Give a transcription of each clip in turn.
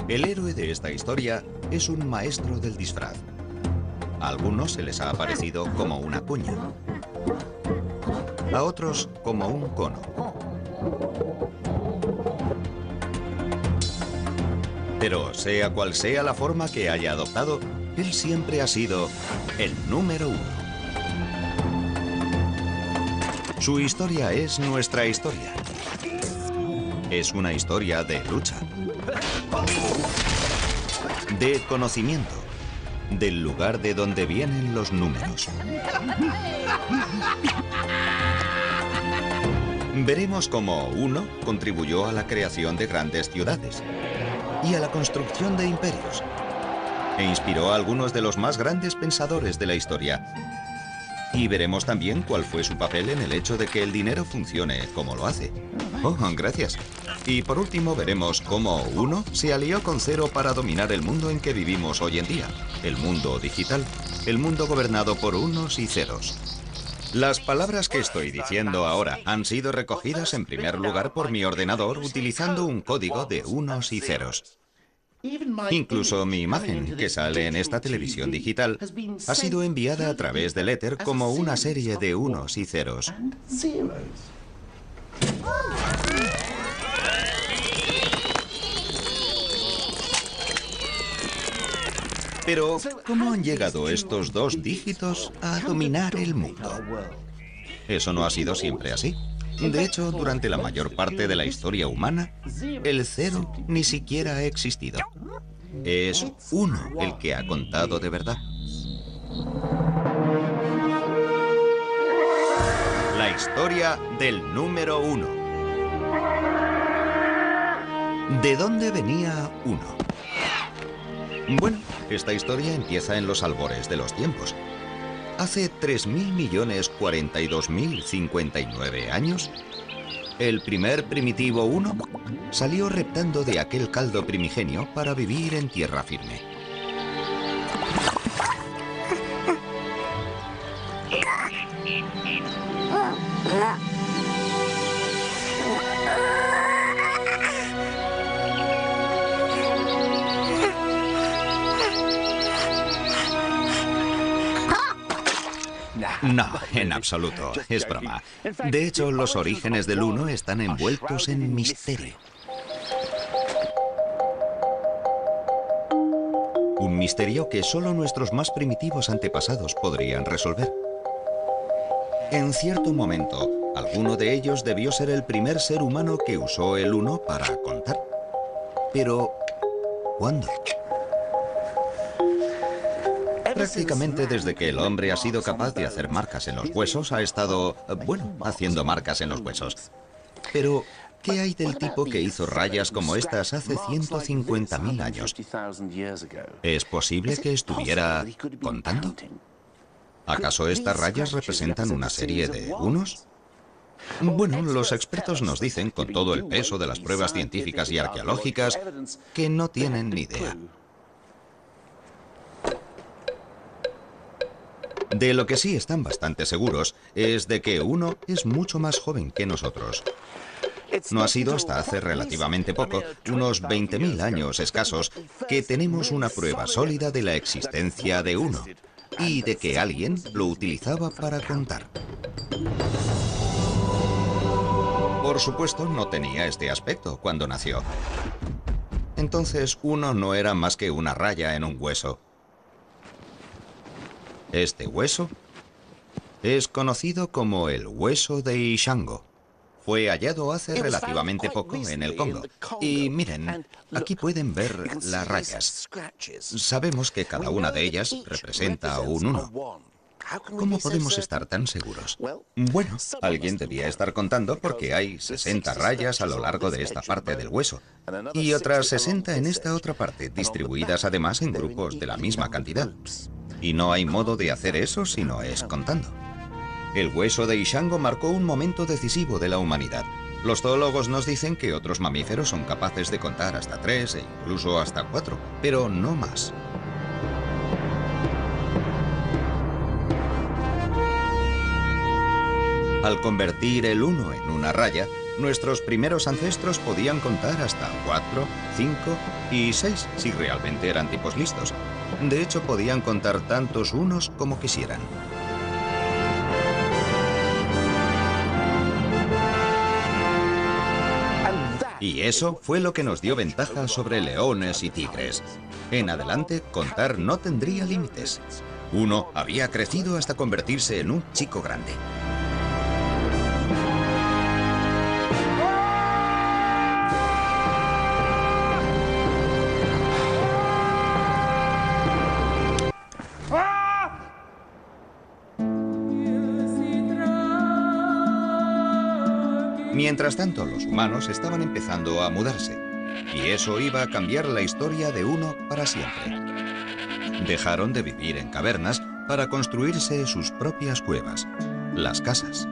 El héroe de esta historia es un maestro del disfraz. A algunos se les ha aparecido como una cuña, a otros como un cono. Pero sea cual sea la forma que haya adoptado, él siempre ha sido el número uno. Su historia es nuestra historia. Es una historia de lucha, de conocimiento, del lugar de donde vienen los números. Veremos cómo uno contribuyó a la creación de grandes ciudades y a la construcción de imperios, e inspiró a algunos de los más grandes pensadores de la historia. Y veremos también cuál fue su papel en el hecho de que el dinero funcione como lo hace. Oh, gracias. Y por último veremos cómo uno se alió con cero para dominar el mundo en que vivimos hoy en día, el mundo digital, el mundo gobernado por unos y ceros. Las palabras que estoy diciendo ahora han sido recogidas en primer lugar por mi ordenador utilizando un código de unos y ceros. Incluso mi imagen, que sale en esta televisión digital, ha sido enviada a través del éter como una serie de unos y ceros. Pero, ¿cómo han llegado estos dos dígitos a dominar el mundo? Eso no ha sido siempre así. De hecho, durante la mayor parte de la historia humana, el cero ni siquiera ha existido. Es uno el que ha contado de verdad. La historia del número uno. ¿De dónde venía uno? Bueno, esta historia empieza en los albores de los tiempos. Hace 3.042.059 años, el primer primitivo uno salió reptando de aquel caldo primigenio para vivir en tierra firme. No, en absoluto, es broma. De hecho, los orígenes del uno están envueltos en misterio. Un misterio que solo nuestros más primitivos antepasados podrían resolver. En cierto momento, alguno de ellos debió ser el primer ser humano que usó el uno para contar. Pero, ¿cuándo? Prácticamente desde que el hombre ha sido capaz de hacer marcas en los huesos, ha estado, bueno, haciendo marcas en los huesos. Pero, ¿qué hay del tipo que hizo rayas como estas hace 150.000 años? ¿Es posible que estuviera contando? ¿Acaso estas rayas representan una serie de unos? Bueno, los expertos nos dicen, con todo el peso de las pruebas científicas y arqueológicas, que no tienen ni idea. De lo que sí están bastante seguros es de que uno es mucho más joven que nosotros. No ha sido hasta hace relativamente poco, unos 20.000 años escasos, que tenemos una prueba sólida de la existencia de uno y de que alguien lo utilizaba para contar. Por supuesto, no tenía este aspecto cuando nació. Entonces, uno no era más que una raya en un hueso. Este hueso es conocido como el hueso de Ishango. Fue hallado hace relativamente poco en el Congo. Y miren, aquí pueden ver las rayas. Sabemos que cada una de ellas representa un uno. ¿Cómo podemos estar tan seguros? Bueno, alguien debía estar contando porque hay 60 rayas a lo largo de esta parte del hueso y otras 60 en esta otra parte, distribuidas además en grupos de la misma cantidad. Y no hay modo de hacer eso si no es contando. El hueso de Ishango marcó un momento decisivo de la humanidad. Los zoólogos nos dicen que otros mamíferos son capaces de contar hasta 3 e incluso hasta 4, pero no más. Al convertir el 1 en una raya, Nuestros primeros ancestros podían contar hasta 4, 5 y 6 si realmente eran tipos listos. De hecho, podían contar tantos unos como quisieran. Y eso fue lo que nos dio ventaja sobre leones y tigres. En adelante, contar no tendría límites. Uno había crecido hasta convertirse en un chico grande. Mientras tanto, los humanos estaban empezando a mudarse, y eso iba a cambiar la historia de uno para siempre. Dejaron de vivir en cavernas para construirse sus propias cuevas, las casas.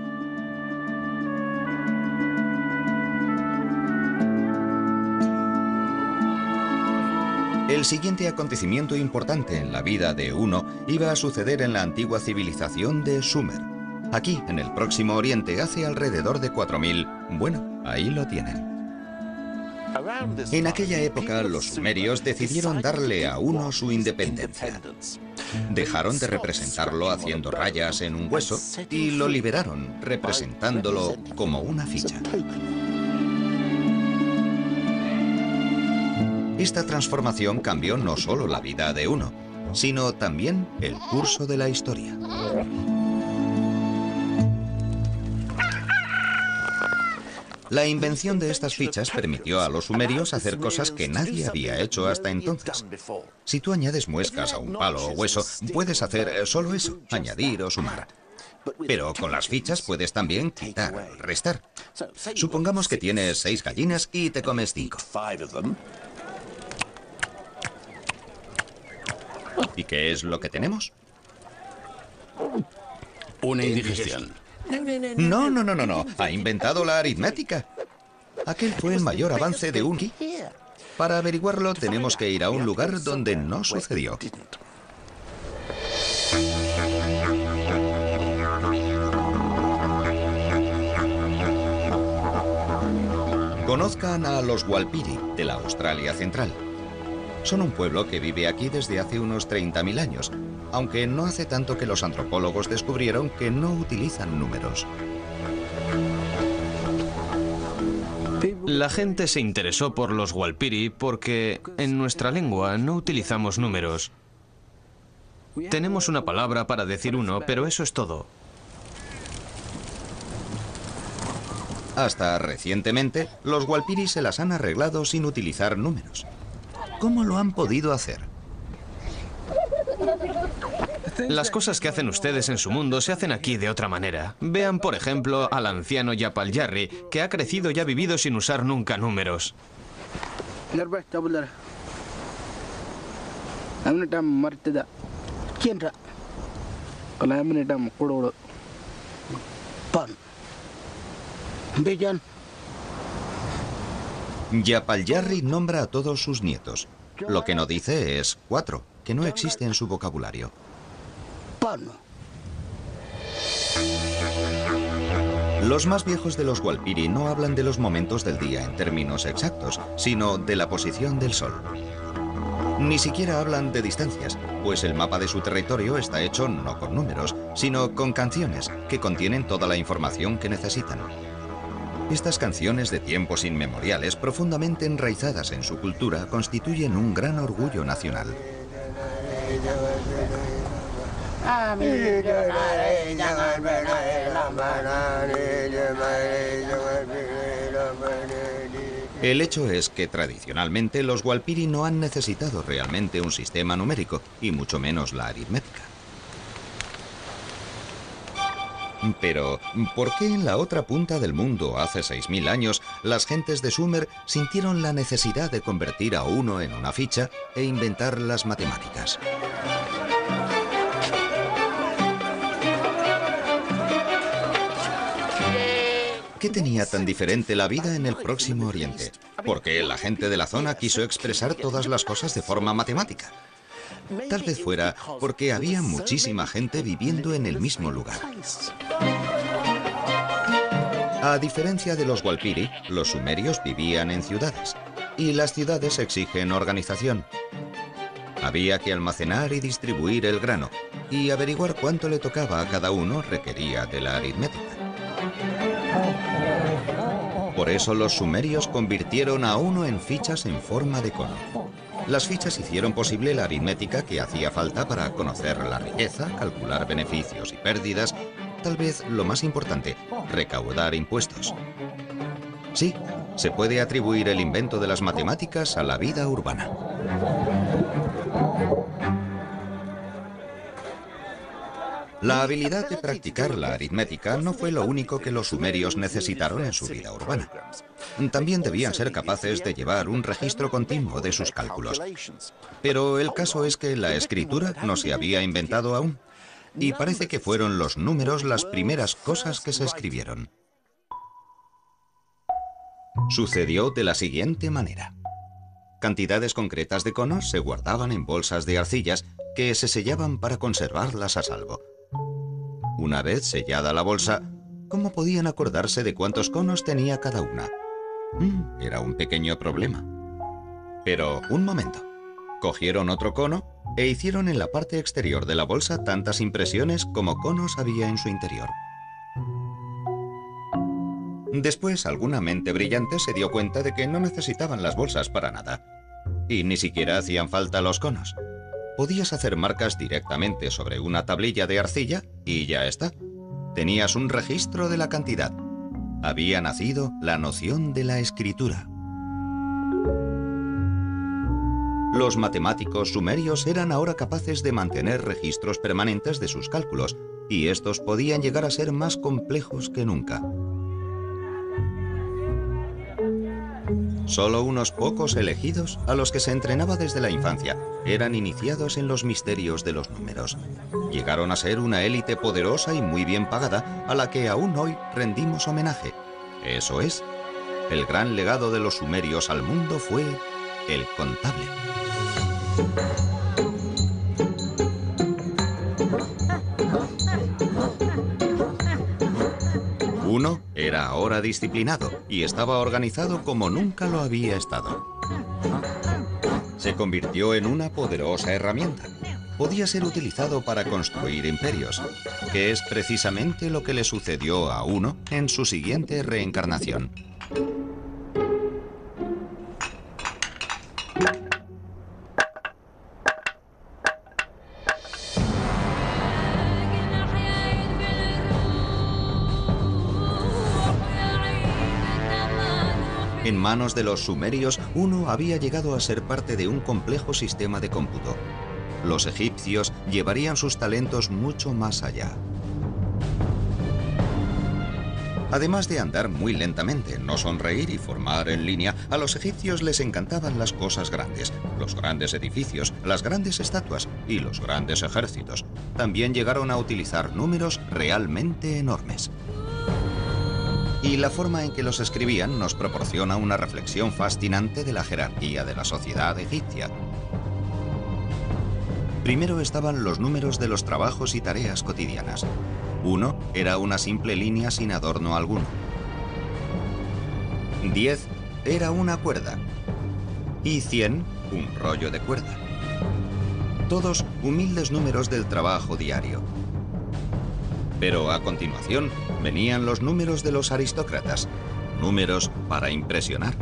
El siguiente acontecimiento importante en la vida de Uno iba a suceder en la antigua civilización de Sumer. Aquí, en el Próximo Oriente, hace alrededor de 4000. Bueno, ahí lo tienen. En aquella época, los sumerios decidieron darle a Uno su independencia. Dejaron de representarlo haciendo rayas en un hueso y lo liberaron, representándolo como una ficha. Esta transformación cambió no solo la vida de Uno, sino también el curso de la historia. La invención de estas fichas permitió a los sumerios hacer cosas que nadie había hecho hasta entonces. Si tú añades muescas a un palo o hueso, puedes hacer solo eso, añadir o sumar. Pero con las fichas puedes también quitar, restar. Supongamos que tienes 6 gallinas y te comes 5. ¿Y qué es lo que tenemos? Una indigestión. No. Ha inventado la aritmética. Aquel fue el mayor avance de Uno. Para averiguarlo, tenemos que ir a un lugar donde no sucedió. Conozcan a los Walpiri, de la Australia Central. Son un pueblo que vive aquí desde hace unos 30.000 años, aunque no hace tanto que los antropólogos descubrieron que no utilizan números. La gente se interesó por los Walpiri porque en nuestra lengua no utilizamos números. Tenemos una palabra para decir uno, pero eso es todo. Hasta recientemente, los Walpiri se las han arreglado sin utilizar números. ¿Cómo lo han podido hacer? Las cosas que hacen ustedes en su mundo se hacen aquí de otra manera. Vean, por ejemplo, al anciano Yapal Jarri, que ha crecido y ha vivido sin usar nunca números. Yapal Jarri nombra a todos sus nietos. Lo que no dice es 4, que no existe en su vocabulario. Los más viejos de los Walpiri no hablan de los momentos del día en términos exactos, sino de la posición del sol. Ni siquiera hablan de distancias, pues el mapa de su territorio está hecho no con números, sino con canciones que contienen toda la información que necesitan. Estas canciones de tiempos inmemoriales, profundamente enraizadas en su cultura, constituyen un gran orgullo nacional. El hecho es que tradicionalmente los Walpiri no han necesitado realmente un sistema numérico, y mucho menos la aritmética. Pero, ¿por qué en la otra punta del mundo, hace 6000 años, las gentes de Sumer sintieron la necesidad de convertir a uno en una ficha e inventar las matemáticas? ¿Qué tenía tan diferente la vida en el Próximo Oriente? ¿Por qué la gente de la zona quiso expresar todas las cosas de forma matemática? Tal vez fuera porque había muchísima gente viviendo en el mismo lugar. A diferencia de los Walpiri, los sumerios vivían en ciudades, y las ciudades exigen organización. Había que almacenar y distribuir el grano, y averiguar cuánto le tocaba a cada uno requería de la aritmética. Por eso los sumerios convirtieron a uno en fichas en forma de cono. Las fichas hicieron posible la aritmética que hacía falta para conocer la riqueza, calcular beneficios y pérdidas, tal vez lo más importante, recaudar impuestos. Sí, se puede atribuir el invento de las matemáticas a la vida urbana. La habilidad de practicar la aritmética no fue lo único que los sumerios necesitaron en su vida urbana. También debían ser capaces de llevar un registro continuo de sus cálculos. Pero el caso es que la escritura no se había inventado aún, y parece que fueron los números las primeras cosas que se escribieron. Sucedió de la siguiente manera. Cantidades concretas de conos se guardaban en bolsas de arcillas que se sellaban para conservarlas a salvo. Una vez sellada la bolsa, ¿cómo podían acordarse de cuántos conos tenía cada una? Era un pequeño problema. Pero, un momento. Cogieron otro cono e hicieron en la parte exterior de la bolsa tantas impresiones como conos había en su interior. Después, alguna mente brillante se dio cuenta de que no necesitaban las bolsas para nada. Y ni siquiera hacían falta los conos. Podías hacer marcas directamente sobre una tablilla de arcilla y ya está. Tenías un registro de la cantidad. Había nacido la noción de la escritura. Los matemáticos sumerios eran ahora capaces de mantener registros permanentes de sus cálculos, y estos podían llegar a ser más complejos que nunca. Solo unos pocos elegidos, a los que se entrenaba desde la infancia, eran iniciados en los misterios de los números. Llegaron a ser una élite poderosa y muy bien pagada, a la que aún hoy rendimos homenaje. Eso es, el gran legado de los sumerios al mundo fue el contable. Uno era ahora disciplinado y estaba organizado como nunca lo había estado. Se convirtió en una poderosa herramienta. Podía ser utilizado para construir imperios, que es precisamente lo que le sucedió a Uno en su siguiente reencarnación. En manos de los sumerios, Uno había llegado a ser parte de un complejo sistema de cómputo. Los egipcios llevarían sus talentos mucho más allá. Además de andar muy lentamente, no sonreír y formar en línea, a los egipcios les encantaban las cosas grandes, los grandes edificios, las grandes estatuas y los grandes ejércitos. También llegaron a utilizar números realmente enormes. Y la forma en que los escribían nos proporciona una reflexión fascinante de la jerarquía de la sociedad egipcia. Primero estaban los números de los trabajos y tareas cotidianas. 1 era una simple línea sin adorno alguno. 10 era una cuerda. Y 100, un rollo de cuerda. Todos humildes números del trabajo diario. Pero a continuación venían los números de los aristócratas, números para impresionar.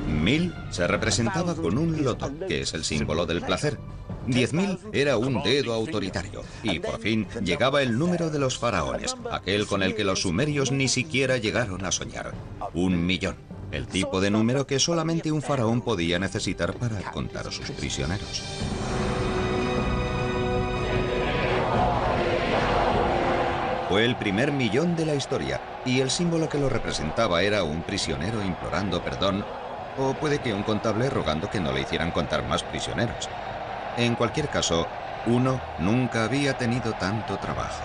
1000 se representaba con un loto, que es el símbolo del placer. 10.000 era un dedo autoritario. Y por fin llegaba el número de los faraones, aquel con el que los sumerios ni siquiera llegaron a soñar. 1.000.000, el tipo de número que solamente un faraón podía necesitar para contar a sus prisioneros. Fue el primer millón de la historia, y el símbolo que lo representaba era un prisionero implorando perdón, o puede que un contable rogando que no le hicieran contar más prisioneros. En cualquier caso, Uno nunca había tenido tanto trabajo.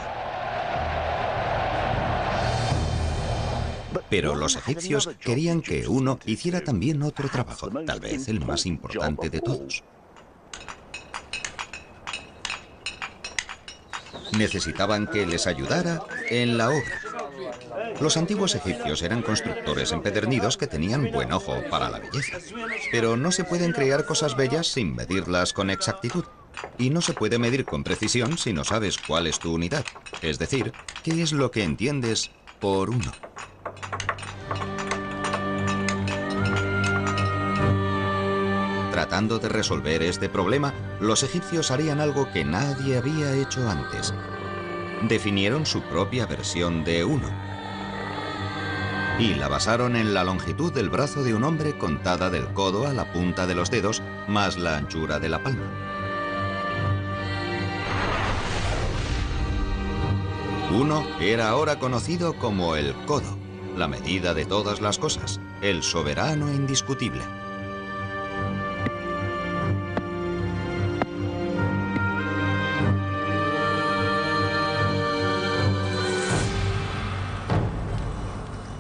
Pero los egipcios querían que Uno hiciera también otro trabajo, tal vez el más importante de todos. Necesitaban que les ayudara en la obra. Los antiguos egipcios eran constructores empedernidos que tenían buen ojo para la belleza. Pero no se pueden crear cosas bellas sin medirlas con exactitud. Y no se puede medir con precisión si no sabes cuál es tu unidad. Es decir, qué es lo que entiendes por uno. Tratando de resolver este problema, los egipcios harían algo que nadie había hecho antes. Definieron su propia versión de uno. Y la basaron en la longitud del brazo de un hombre contada del codo a la punta de los dedos, más la anchura de la palma. Uno era ahora conocido como el codo, la medida de todas las cosas, el soberano indiscutible.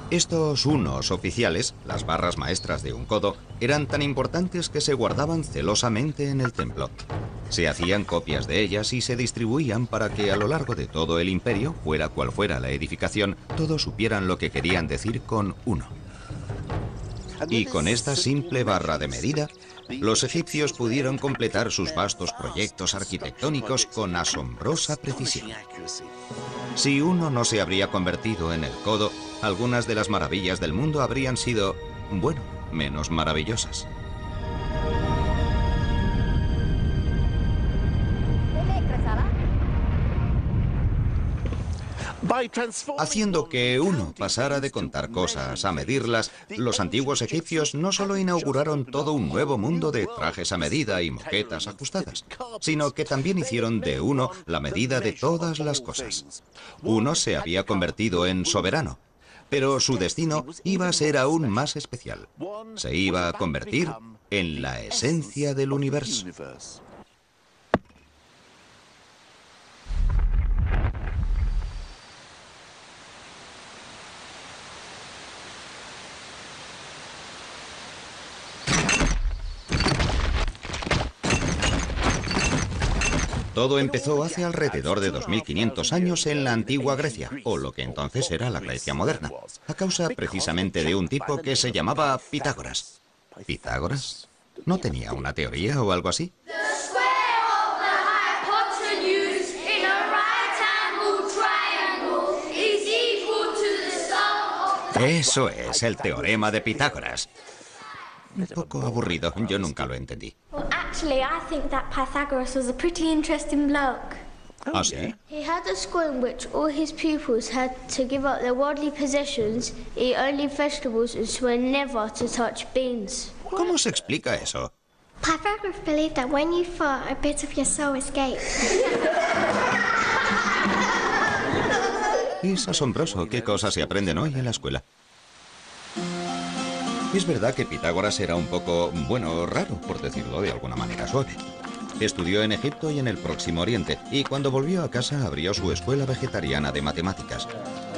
Estos unos oficiales, las barras maestras de un codo, eran tan importantes que se guardaban celosamente en el templo. Se hacían copias de ellas y se distribuían para que a lo largo de todo el imperio, fuera cual fuera la edificación, todos supieran lo que querían decir con uno. Y con esta simple barra de medida, los egipcios pudieron completar sus vastos proyectos arquitectónicos con asombrosa precisión. Si uno no se habría convertido en el codo, algunas de las maravillas del mundo habrían sido, bueno, menos maravillosas. Haciendo que uno pasara de contar cosas a medirlas, los antiguos egipcios no solo inauguraron todo un nuevo mundo de trajes a medida y moquetas ajustadas, sino que también hicieron de uno la medida de todas las cosas. Uno se había convertido en soberano, pero su destino iba a ser aún más especial. Se iba a convertir en la esencia del universo. Todo empezó hace alrededor de 2500 años en la antigua Grecia, o lo que entonces era la Grecia moderna, a causa precisamente de un tipo que se llamaba Pitágoras. ¿Pitágoras? ¿No tenía una teoría o algo así? Eso es, el teorema de Pitágoras. Un poco aburrido, yo nunca lo entendí. Well, actually, I think that Pythagoras was a pretty interesting bloke. ¿Ah, sí? He had a school in which all his pupils had to give up their worldly possessions, eat only vegetables, and swear never to touch beans. ¿Cómo se explica eso? Pythagoras believed that when you fart, a bit of your soul escapes. Es asombroso qué cosas se aprenden hoy en la escuela. Es verdad que Pitágoras era un poco, bueno, raro, por decirlo de alguna manera suave. Estudió en Egipto y en el Próximo Oriente, y cuando volvió a casa abrió su escuela vegetariana de matemáticas.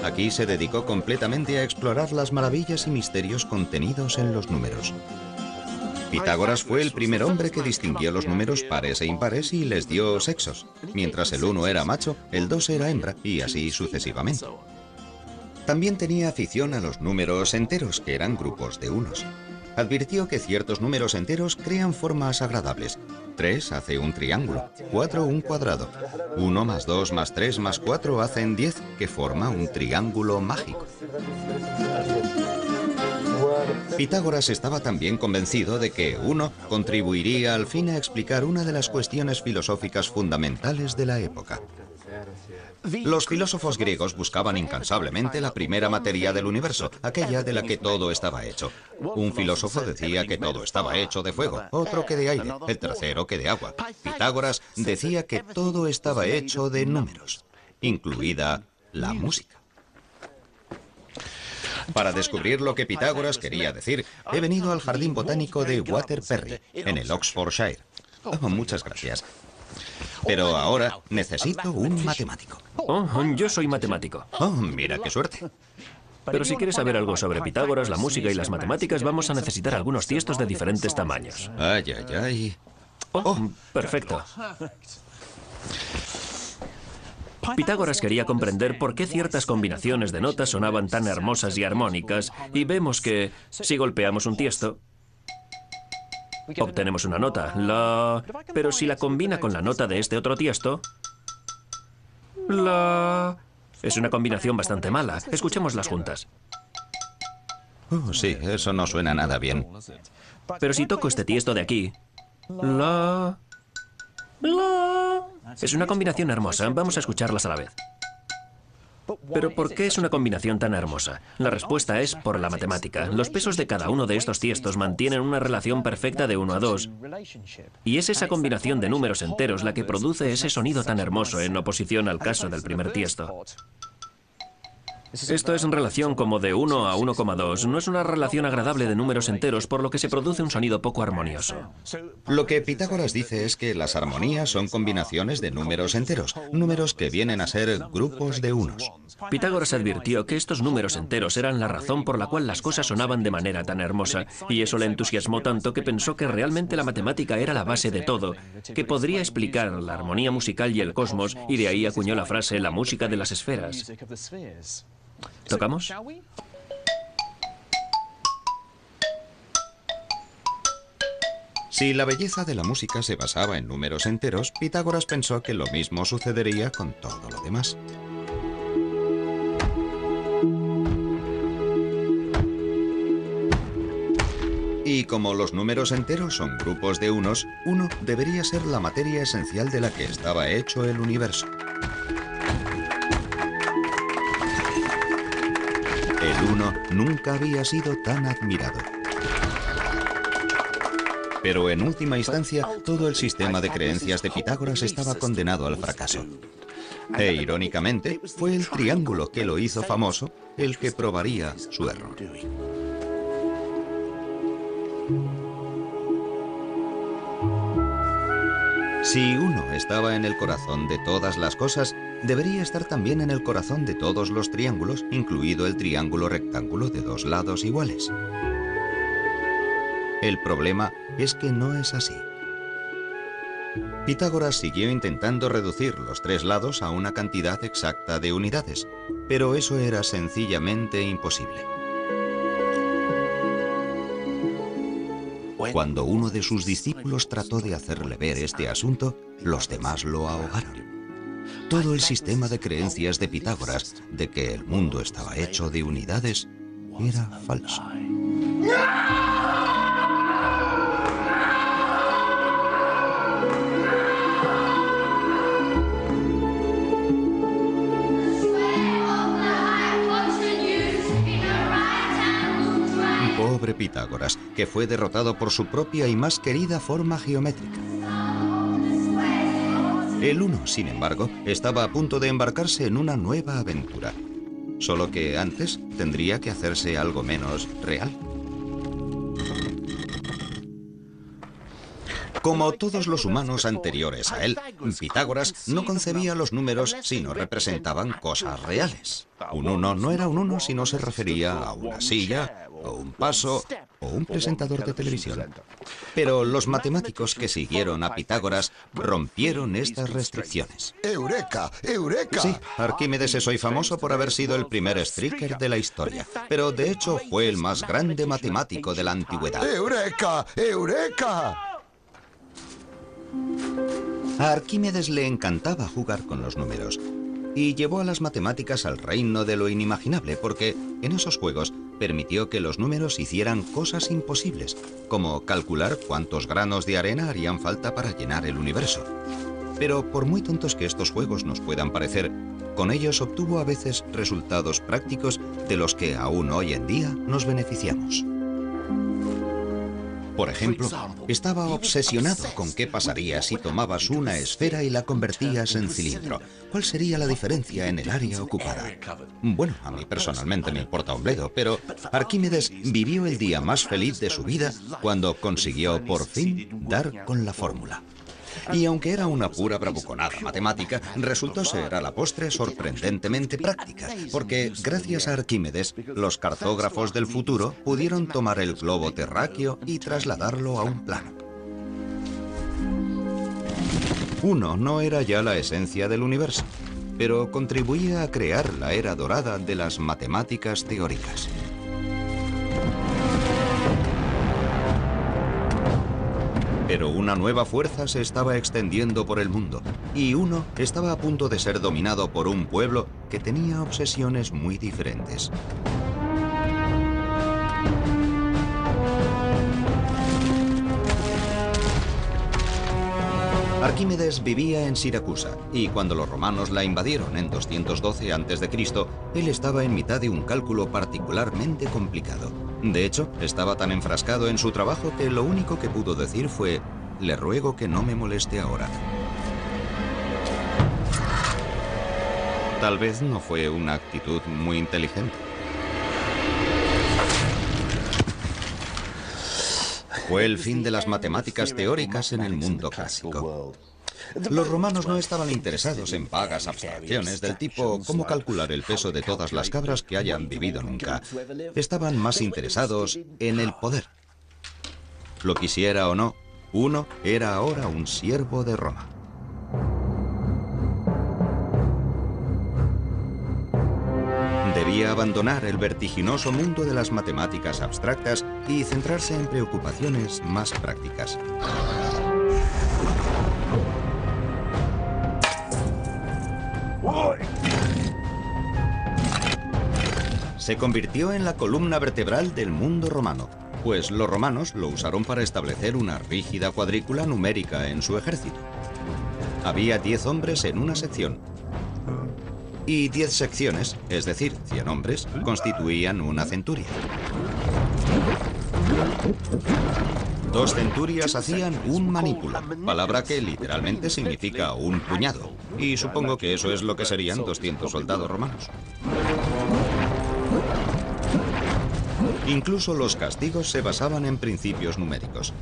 Aquí se dedicó completamente a explorar las maravillas y misterios contenidos en los números. Pitágoras fue el primer hombre que distinguió los números pares e impares y les dio sexos. Mientras el 1 era macho, el 2 era hembra, y así sucesivamente. También tenía afición a los números enteros, que eran grupos de unos. Advirtió que ciertos números enteros crean formas agradables. 3 hace un triángulo, 4 un cuadrado. 1 más 2 más 3 más 4 hacen 10, que forma un triángulo mágico. Pitágoras estaba también convencido de que 1 contribuiría al fin a explicar una de las cuestiones filosóficas fundamentales de la época. Los filósofos griegos buscaban incansablemente la primera materia del universo, aquella de la que todo estaba hecho. Un filósofo decía que todo estaba hecho de fuego, otro que de aire, el tercero que de agua. Pitágoras decía que todo estaba hecho de números, incluida la música. Para descubrir lo que Pitágoras quería decir, he venido al Jardín Botánico de Waterperry, en el Oxfordshire. Oh, muchas gracias. Pero ahora necesito un matemático. Oh, yo soy matemático. Oh, mira qué suerte. Pero si quieres saber algo sobre Pitágoras, la música y las matemáticas, vamos a necesitar algunos tiestos de diferentes tamaños. Ay, ay, ay. Oh, perfecto. Pitágoras quería comprender por qué ciertas combinaciones de notas sonaban tan hermosas y armónicas, y vemos que, si golpeamos un tiesto, obtenemos una nota, la... Pero si la combina con la nota de este otro tiesto, la... Es una combinación bastante mala. Escuchémoslas juntas. Oh, sí, eso no suena nada bien. Pero si toco este tiesto de aquí, la... Es una combinación hermosa. Vamos a escucharlas a la vez. Pero ¿por qué es una combinación tan hermosa? La respuesta es por la matemática. Los pesos de cada uno de estos tiestos mantienen una relación perfecta de 1 a 2. Y es esa combinación de números enteros la que produce ese sonido tan hermoso en oposición al caso del primer tiesto. Esto es en relación como de 1 a 1,2. No es una relación agradable de números enteros, por lo que se produce un sonido poco armonioso. Lo que Pitágoras dice es que las armonías son combinaciones de números enteros, números que vienen a ser grupos de unos. Pitágoras advirtió que estos números enteros eran la razón por la cual las cosas sonaban de manera tan hermosa, y eso le entusiasmó tanto que pensó que realmente la matemática era la base de todo, que podría explicar la armonía musical y el cosmos, y de ahí acuñó la frase la música de las esferas. ¿Tocamos? Si la belleza de la música se basaba en números enteros, Pitágoras pensó que lo mismo sucedería con todo lo demás. Y como los números enteros son grupos de unos, uno debería ser la materia esencial de la que estaba hecho el universo. El uno nunca había sido tan admirado. Pero en última instancia, todo el sistema de creencias de Pitágoras estaba condenado al fracaso. E irónicamente, fue el triángulo que lo hizo famoso el que probaría su error. Si uno estaba en el corazón de todas las cosas, debería estar también en el corazón de todos los triángulos, incluido el triángulo rectángulo de 2 lados iguales. El problema es que no es así. Pitágoras siguió intentando reducir los 3 lados a una cantidad exacta de unidades, pero eso era sencillamente imposible. Cuando uno de sus discípulos trató de hacerle ver este asunto, los demás lo ahogaron. Todo el sistema de creencias de Pitágoras de que el mundo estaba hecho de unidades era falso. Pobre Pitágoras, que fue derrotado por su propia y más querida forma geométrica. El uno, sin embargo, estaba a punto de embarcarse en una nueva aventura. Solo que antes tendría que hacerse algo menos real. Como todos los humanos anteriores a él, Pitágoras no concebía los números si no representaban cosas reales. Un 1 no era un 1 si no se refería a una silla, o un paso, o un presentador de televisión. Pero los matemáticos que siguieron a Pitágoras rompieron estas restricciones. ¡Eureka! ¡Eureka! Sí, Arquímedes es hoy famoso por haber sido el primer striker de la historia, pero de hecho fue el más grande matemático de la antigüedad. ¡Eureka! ¡Eureka! A Arquímedes le encantaba jugar con los números y llevó a las matemáticas al reino de lo inimaginable porque en esos juegos permitió que los números hicieran cosas imposibles, como calcular cuántos granos de arena harían falta para llenar el universo. Pero por muy tontos que estos juegos nos puedan parecer, con ellos obtuvo a veces resultados prácticos de los que aún hoy en día nos beneficiamos. Por ejemplo, estaba obsesionado con qué pasaría si tomabas una esfera y la convertías en cilindro. ¿Cuál sería la diferencia en el área ocupada? Bueno, a mí personalmente me importa un bledo, pero Arquímedes vivió el día más feliz de su vida cuando consiguió por fin dar con la fórmula. Y aunque era una pura bravuconada matemática, resultó ser a la postre sorprendentemente práctica, porque gracias a Arquímedes, los cartógrafos del futuro pudieron tomar el globo terráqueo y trasladarlo a un plano. Uno no era ya la esencia del universo. pero contribuía a crear la era dorada de las matemáticas teóricas. Pero una nueva fuerza se estaba extendiendo por el mundo, y uno estaba a punto de ser dominado por un pueblo que tenía obsesiones muy diferentes. Arquímedes vivía en Siracusa, y cuando los romanos la invadieron en 212 a.C., él estaba en mitad de un cálculo particularmente complicado. De hecho, estaba tan enfrascado en su trabajo que lo único que pudo decir fue: «Le ruego que no me moleste ahora». Tal vez no fue una actitud muy inteligente. Fue el fin de las matemáticas teóricas en el mundo clásico. Los romanos no estaban interesados en vagas abstracciones del tipo cómo calcular el peso de todas las cabras que hayan vivido nunca. Estaban más interesados en el poder. Lo quisiera o no, uno era ahora un siervo de Roma. Debía abandonar el vertiginoso mundo de las matemáticas abstractas y centrarse en preocupaciones más prácticas. Se convirtió en la columna vertebral del mundo romano, pues los romanos lo usaron para establecer una rígida cuadrícula numérica en su ejército. Había 10 hombres en una sección, y 10 secciones, es decir, 100 hombres, constituían una centuria. 2 centurias hacían un manípulo, palabra que literalmente significa un puñado, y supongo que eso es lo que serían 200 soldados romanos. Incluso los castigos se basaban en principios numéricos.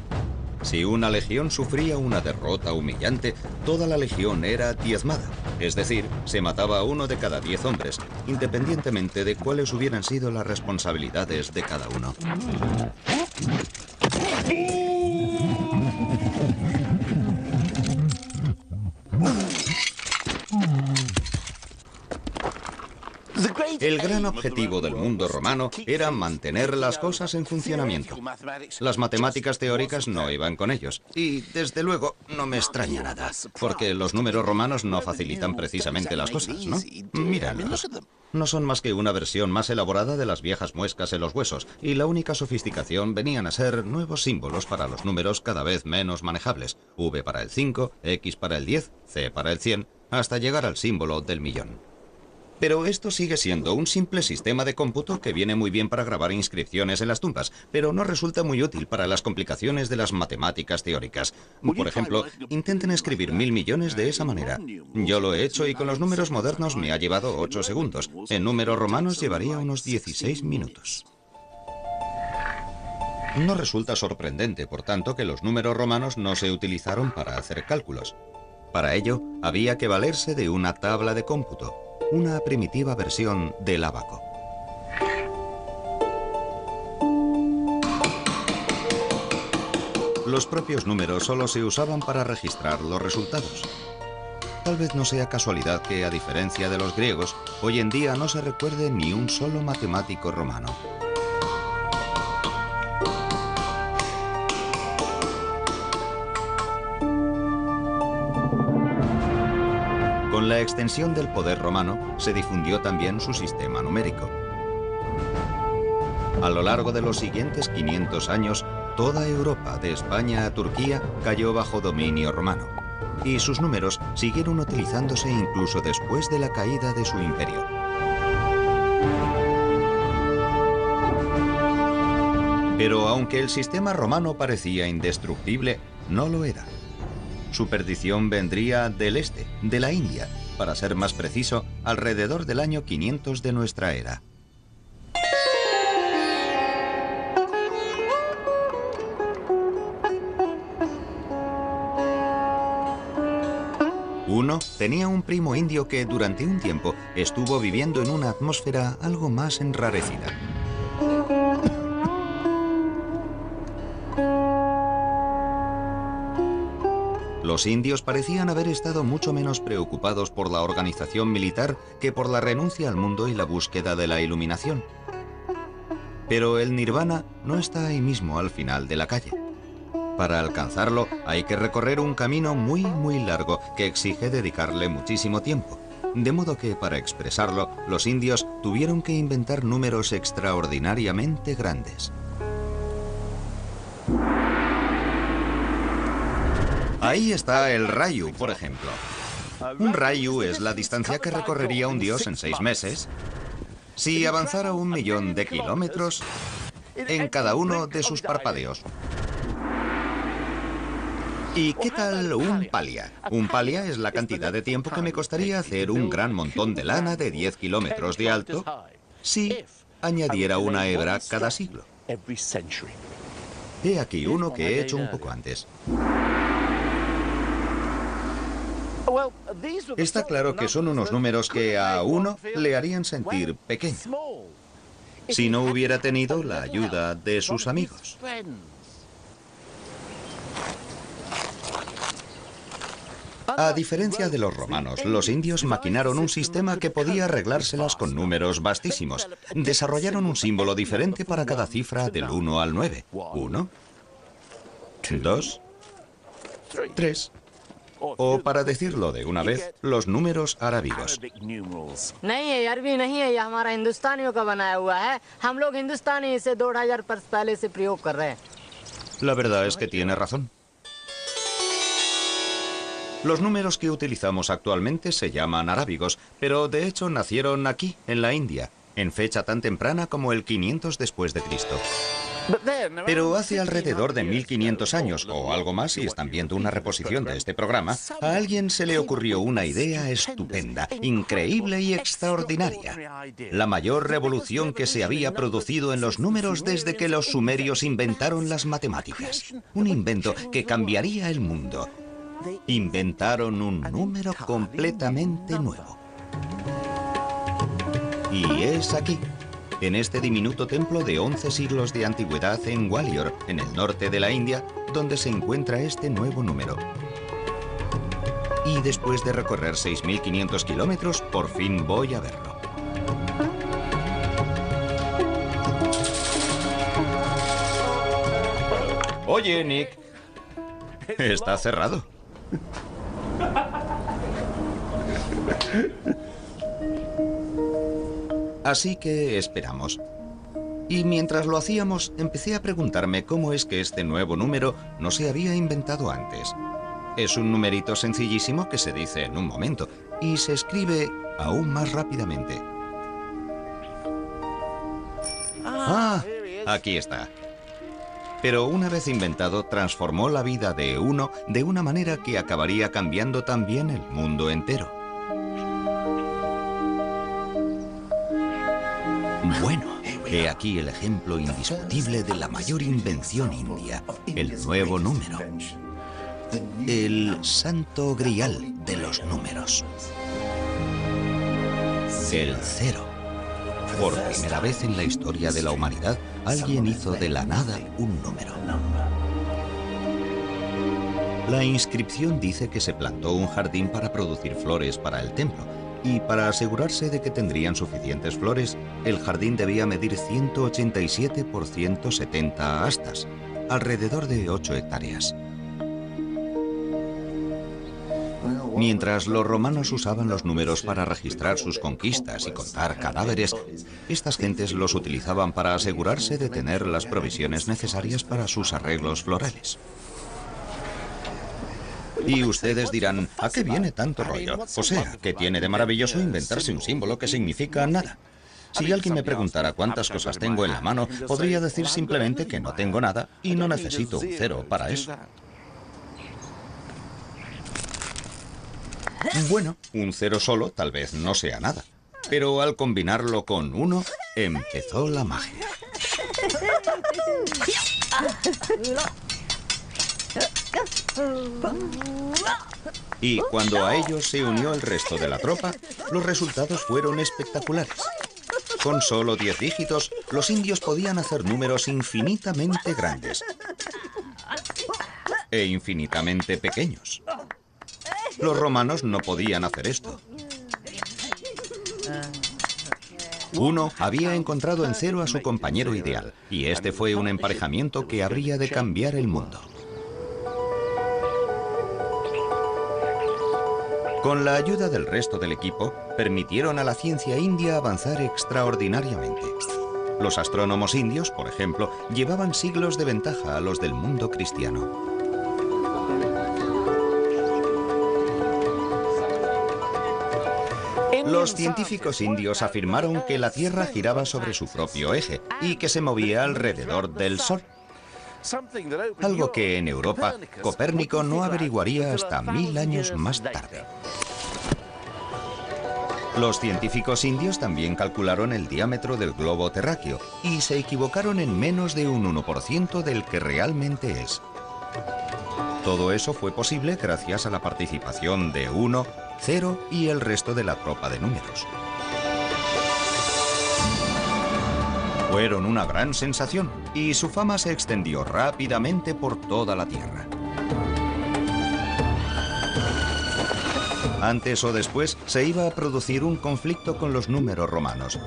Si una legión sufría una derrota humillante, toda la legión era diezmada, es decir, se mataba a 1 de cada 10 hombres, independientemente de cuáles hubieran sido las responsabilidades de cada uno. El gran objetivo del mundo romano era mantener las cosas en funcionamiento. Las matemáticas teóricas no iban con ellos. Y, desde luego, no me extraña nada, porque los números romanos no facilitan precisamente las cosas, ¿no? Míralos. No son más que una versión más elaborada de las viejas muescas en los huesos, y la única sofisticación venían a ser nuevos símbolos para los números cada vez menos manejables. V para el 5, X para el 10, C para el 100, hasta llegar al símbolo del millón. Pero esto sigue siendo un simple sistema de cómputo que viene muy bien para grabar inscripciones en las tumbas, pero no resulta muy útil para las complicaciones de las matemáticas teóricas. Por ejemplo, intenten escribir 1000 millones de esa manera. Yo lo he hecho y con los números modernos me ha llevado 8 segundos. En números romanos llevaría unos 16 minutos. No resulta sorprendente, por tanto, que los números romanos no se utilizaron para hacer cálculos. Para ello, había que valerse de una tabla de cómputo, una primitiva versión del ábaco. Los propios números solo se usaban para registrar los resultados. Tal vez no sea casualidad que, a diferencia de los griegos, hoy en día no se recuerde ni un solo matemático romano. Con la extensión del poder romano, se difundió también su sistema numérico. A lo largo de los siguientes 500 años, toda Europa, de España a Turquía, cayó bajo dominio romano, y sus números siguieron utilizándose incluso después de la caída de su imperio. Pero aunque el sistema romano parecía indestructible, no lo era. Su perdición vendría del este, de la India, para ser más preciso, alrededor del año 500 de nuestra era. Uno tenía un primo indio que durante un tiempo estuvo viviendo en una atmósfera algo más enrarecida. Los indios parecían haber estado mucho menos preocupados por la organización militar que por la renuncia al mundo y la búsqueda de la iluminación. Pero el nirvana no está ahí mismo al final de la calle. Para alcanzarlo hay que recorrer un camino muy largo que exige dedicarle muchísimo tiempo. De modo que para expresarlo, los indios tuvieron que inventar números extraordinariamente grandes. Ahí está el rayu, por ejemplo. Un rayu es la distancia que recorrería un dios en 6 meses si avanzara 1 millón de kilómetros en cada uno de sus parpadeos. ¿Y qué tal un palia? Un palia es la cantidad de tiempo que me costaría hacer un gran montón de lana de 10 kilómetros de alto si añadiera una hebra cada siglo. He aquí uno que he hecho un poco antes. Está claro que son unos números que a uno le harían sentir pequeño si no hubiera tenido la ayuda de sus amigos. A diferencia de los romanos, los indios maquinaron un sistema que podía arreglárselas con números vastísimos. Desarrollaron un símbolo diferente para cada cifra del 1 al 9. 1, 2, 3. O, para decirlo de una vez, los números arábigos. La verdad es que tiene razón. Los números que utilizamos actualmente se llaman arábigos, pero de hecho nacieron aquí, en la India, en fecha tan temprana como el 500 después de Cristo. Pero hace alrededor de 1500 años, o algo más si están viendo una reposición de este programa, a alguien se le ocurrió una idea estupenda, increíble y extraordinaria. La mayor revolución que se había producido en los números desde que los sumerios inventaron las matemáticas. Un invento que cambiaría el mundo. Inventaron un número completamente nuevo. Y es aquí, en este diminuto templo de 11 siglos de antigüedad en Gwalior, en el norte de la India, donde se encuentra este nuevo número. Y después de recorrer 6.500 kilómetros, por fin voy a verlo. Oye, Nick. Está cerrado. Así que esperamos. Y mientras lo hacíamos, empecé a preguntarme cómo es que este nuevo número no se había inventado antes. Es un numerito sencillísimo que se dice en un momento y se escribe aún más rápidamente. Ah, aquí está. Pero una vez inventado, transformó la vida de uno de una manera que acabaría cambiando también el mundo entero. Bueno, he aquí el ejemplo indiscutible de la mayor invención india, el nuevo número. El santo grial de los números. El 0. Por primera vez en la historia de la humanidad, alguien hizo de la nada un número. La inscripción dice que se plantó un jardín para producir flores para el templo, y para asegurarse de que tendrían suficientes flores, el jardín debía medir 187 por 170 astas, alrededor de 8 hectáreas. Mientras los romanos usaban los números para registrar sus conquistas y contar cadáveres, estas gentes los utilizaban para asegurarse de tener las provisiones necesarias para sus arreglos florales. Y ustedes dirán, ¿a qué viene tanto rollo? O sea, ¿qué tiene de maravilloso inventarse un símbolo que significa nada? Si alguien me preguntara cuántas cosas tengo en la mano, podría decir simplemente que no tengo nada y no necesito un 0 para eso. Bueno, un 0 solo tal vez no sea nada, pero al combinarlo con 1, empezó la magia. Y cuando a ellos se unió el resto de la tropa, los resultados fueron espectaculares. Con solo 10 dígitos, los indios podían hacer números infinitamente grandes e infinitamente pequeños. Los romanos no podían hacer esto. 1 había encontrado en 0 a su compañero ideal, y este fue un emparejamiento que habría de cambiar el mundo. Con la ayuda del resto del equipo, permitieron a la ciencia india avanzar extraordinariamente. Los astrónomos indios, por ejemplo, llevaban siglos de ventaja a los del mundo cristiano. Los científicos indios afirmaron que la Tierra giraba sobre su propio eje y que se movía alrededor del Sol. Algo que en Europa Copérnico no averiguaría hasta 1000 años más tarde. Los científicos indios también calcularon el diámetro del globo terráqueo y se equivocaron en menos de un 1% del que realmente es. Todo eso fue posible gracias a la participación de 1, 0 y el resto de la tropa de números. Fueron una gran sensación y su fama se extendió rápidamente por toda la Tierra. Antes o después se iba a producir un conflicto con los números romanos.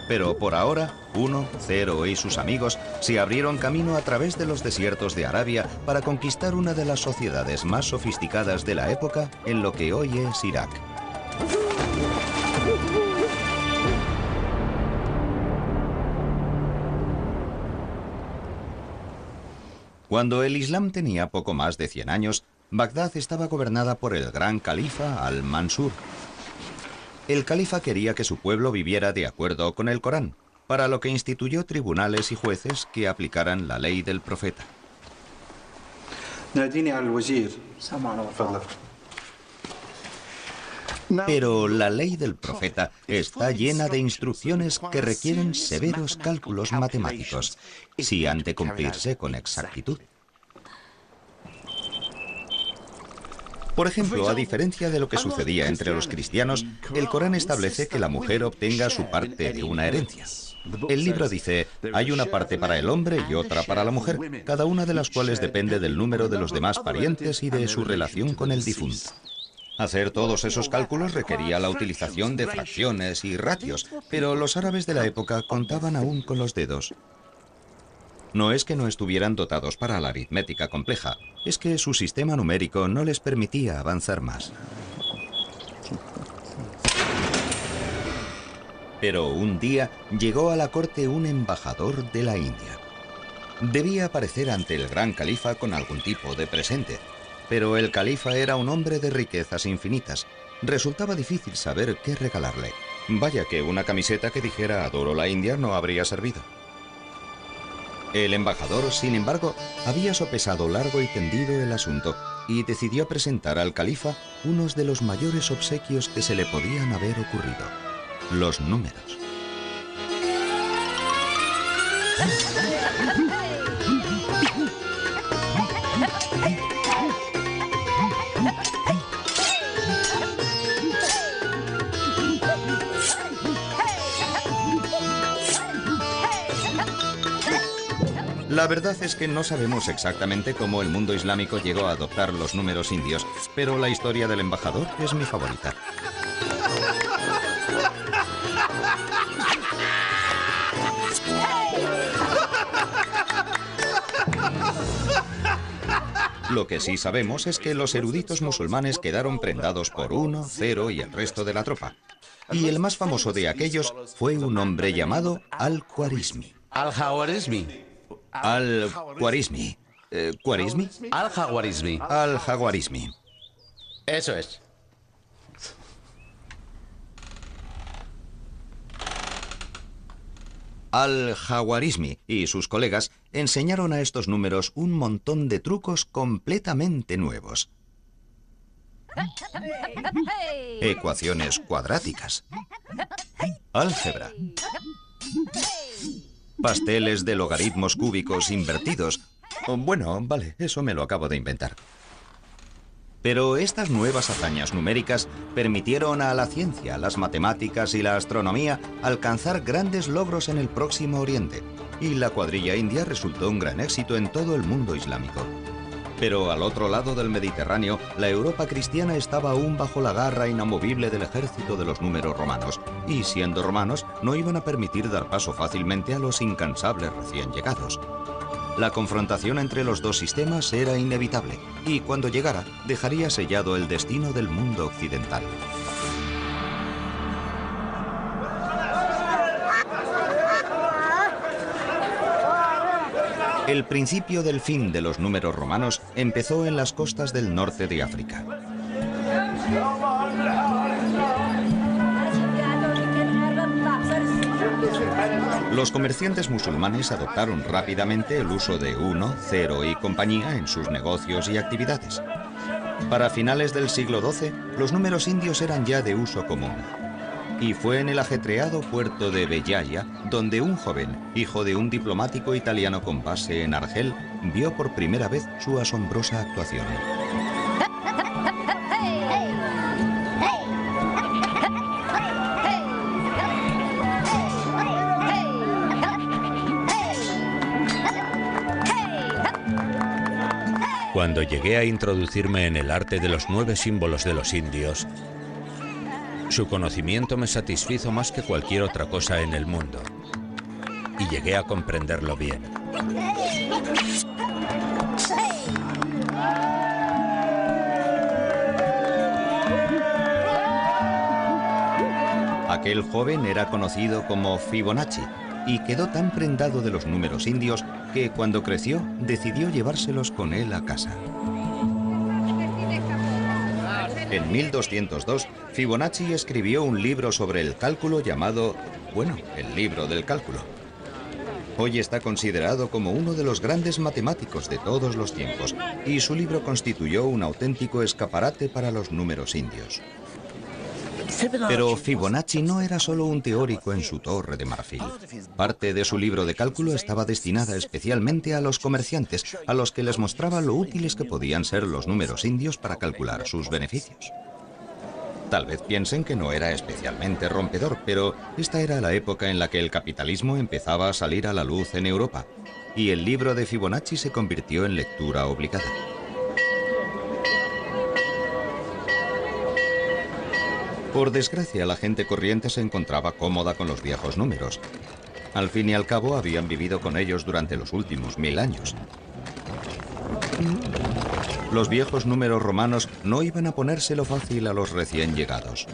Pero por ahora, 1, 0 y sus amigos se abrieron camino a través de los desiertos de Arabia para conquistar una de las sociedades más sofisticadas de la época en lo que hoy es Irak. Cuando el Islam tenía poco más de 100 años, Bagdad estaba gobernada por el gran califa Al-Mansur. El califa quería que su pueblo viviera de acuerdo con el Corán, para lo que instituyó tribunales y jueces que aplicaran la ley del profeta. Pero la ley del profeta está llena de instrucciones que requieren severos cálculos matemáticos, si han de cumplirse con exactitud. Por ejemplo, a diferencia de lo que sucedía entre los cristianos, el Corán establece que la mujer obtenga su parte de una herencia. El libro dice, hay una parte para el hombre y otra para la mujer, cada una de las cuales depende del número de los demás parientes y de su relación con el difunto. Hacer todos esos cálculos requería la utilización de fracciones y ratios, pero los árabes de la época contaban aún con los dedos. No es que no estuvieran dotados para la aritmética compleja, es que su sistema numérico no les permitía avanzar más. Pero un día llegó a la corte un embajador de la India. Debía aparecer ante el gran califa con algún tipo de presente, pero el califa era un hombre de riquezas infinitas. Resultaba difícil saber qué regalarle. Vaya que una camiseta que dijera "Adoro la India" no habría servido. El embajador, sin embargo, había sopesado largo y tendido el asunto y decidió presentar al califa unos de los mayores obsequios que se le podían haber ocurrido: los números. La verdad es que no sabemos exactamente cómo el mundo islámico llegó a adoptar los números indios, pero la historia del embajador es mi favorita. Lo que sí sabemos es que los eruditos musulmanes quedaron prendados por 1, 0 y el resto de la tropa. Y el más famoso de aquellos fue un hombre llamado Al-Khwarizmi. Al-Khwarizmi. Al-Khwarizmi. ¿Khwarizmi? Al-Khwarizmi. Al-Khwarizmi. Eso es. Al-Khwarizmi y sus colegas enseñaron a estos números un montón de trucos completamente nuevos. Ecuaciones cuadráticas. Álgebra. Pasteles de logaritmos cúbicos invertidos. Bueno, vale, eso me lo acabo de inventar. Pero estas nuevas hazañas numéricas permitieron a la ciencia, las matemáticas y la astronomía alcanzar grandes logros en el Próximo Oriente, y la cuadrilla india resultó un gran éxito en todo el mundo islámico. Pero al otro lado del Mediterráneo, la Europa cristiana estaba aún bajo la garra inamovible del ejército de los números romanos, y siendo romanos, no iban a permitir dar paso fácilmente a los incansables recién llegados. La confrontación entre los dos sistemas era inevitable, y cuando llegara, dejaría sellado el destino del mundo occidental. El principio del fin de los números romanos empezó en las costas del norte de África. Los comerciantes musulmanes adoptaron rápidamente el uso de 1, 0 y compañía en sus negocios y actividades. Para finales del siglo XII, los números indios eran ya de uso común. Y fue en el ajetreado puerto de Bellaya donde un joven, hijo de un diplomático italiano con base en Argel, vio por primera vez su asombrosa actuación. Cuando llegué a introducirme en el arte de los 9 símbolos de los indios, su conocimiento me satisfizo más que cualquier otra cosa en el mundo, y llegué a comprenderlo bien. Aquel joven era conocido como Fibonacci y quedó tan prendado de los números indios que cuando creció decidió llevárselos con él a casa. En 1202, Fibonacci escribió un libro sobre el cálculo llamado, el libro del cálculo. Hoy está considerado como uno de los grandes matemáticos de todos los tiempos, y su libro constituyó un auténtico escaparate para los números indios. Pero Fibonacci no era solo un teórico en su torre de marfil. Parte de su libro de cálculo estaba destinada especialmente a los comerciantes, a los que les mostraba lo útiles que podían ser los números indios para calcular sus beneficios. Tal vez piensen que no era especialmente rompedor, pero esta era la época en la que el capitalismo empezaba a salir a la luz en Europa, y el libro de Fibonacci se convirtió en lectura obligada. Por desgracia, la gente corriente se encontraba cómoda con los viejos números. Al fin y al cabo, habían vivido con ellos durante los últimos 1000 años. Los viejos números romanos no iban a ponérselo fácil a los recién llegados.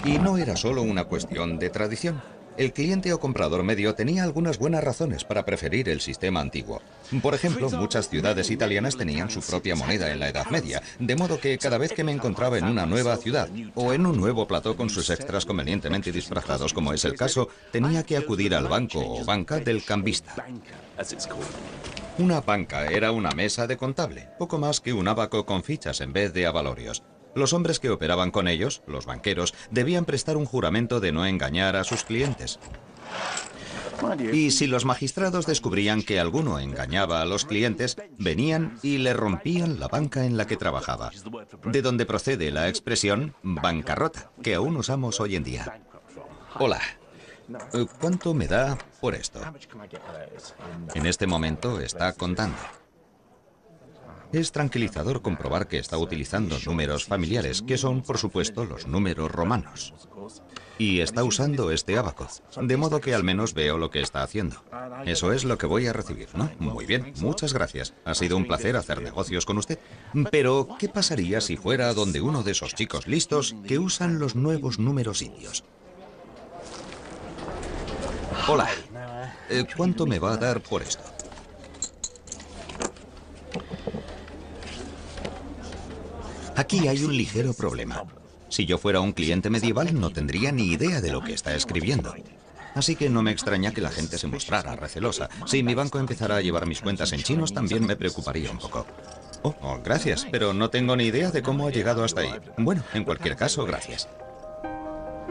Y no era solo una cuestión de tradición. El cliente o comprador medio tenía algunas buenas razones para preferir el sistema antiguo. Por ejemplo, muchas ciudades italianas tenían su propia moneda en la Edad Media, de modo que cada vez que me encontraba en una nueva ciudad o en un nuevo plató con sus extras convenientemente disfrazados, como es el caso, tenía que acudir al banco o banca del cambista. Una banca era una mesa de contable, poco más que un ábaco con fichas en vez de avalorios. Los hombres que operaban con ellos, los banqueros, debían prestar un juramento de no engañar a sus clientes. Y si los magistrados descubrían que alguno engañaba a los clientes, venían y le rompían la banca en la que trabajaba. De donde procede la expresión bancarrota, que aún usamos hoy en día. Hola. ¿Cuánto me da por esto? En este momento está contando. Es tranquilizador comprobar que está utilizando números familiares, que son, por supuesto, los números romanos. Y está usando este ábaco, de modo que al menos veo lo que está haciendo. Eso es lo que voy a recibir, ¿no? Muy bien, muchas gracias. Ha sido un placer hacer negocios con usted. Pero, ¿qué pasaría si fuera donde uno de esos chicos listos que usan los nuevos números indios? Hola. ¿Cuánto me va a dar por esto? Aquí hay un ligero problema. Si yo fuera un cliente medieval, no tendría ni idea de lo que está escribiendo. Así que no me extraña que la gente se mostrara recelosa. Si mi banco empezara a llevar mis cuentas en chinos, también me preocuparía un poco. Oh, gracias, pero no tengo ni idea de cómo ha llegado hasta ahí. Bueno, en cualquier caso, gracias.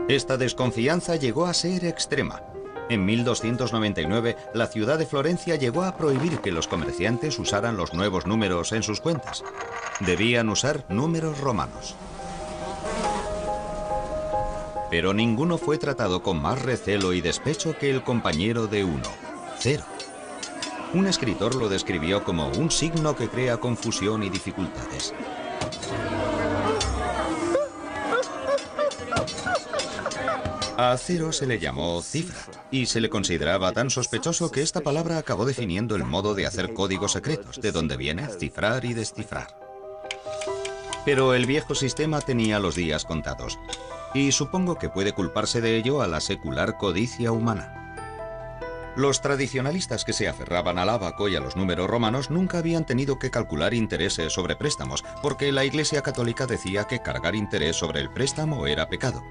Esta desconfianza llegó a ser extrema. En 1299, la ciudad de Florencia llegó a prohibir que los comerciantes usaran los nuevos números en sus cuentas. Debían usar números romanos. Pero ninguno fue tratado con más recelo y despecho que el compañero de uno, 0. Un escritor lo describió como un signo que crea confusión y dificultades. A 0 se le llamó cifra, y se le consideraba tan sospechoso que esta palabra acabó definiendo el modo de hacer códigos secretos, de donde viene cifrar y descifrar. Pero el viejo sistema tenía los días contados, y supongo que puede culparse de ello a la secular codicia humana. Los tradicionalistas que se aferraban al ábaco y a los números romanos nunca habían tenido que calcular intereses sobre préstamos, porque la Iglesia Católica decía que cargar interés sobre el préstamo era pecado.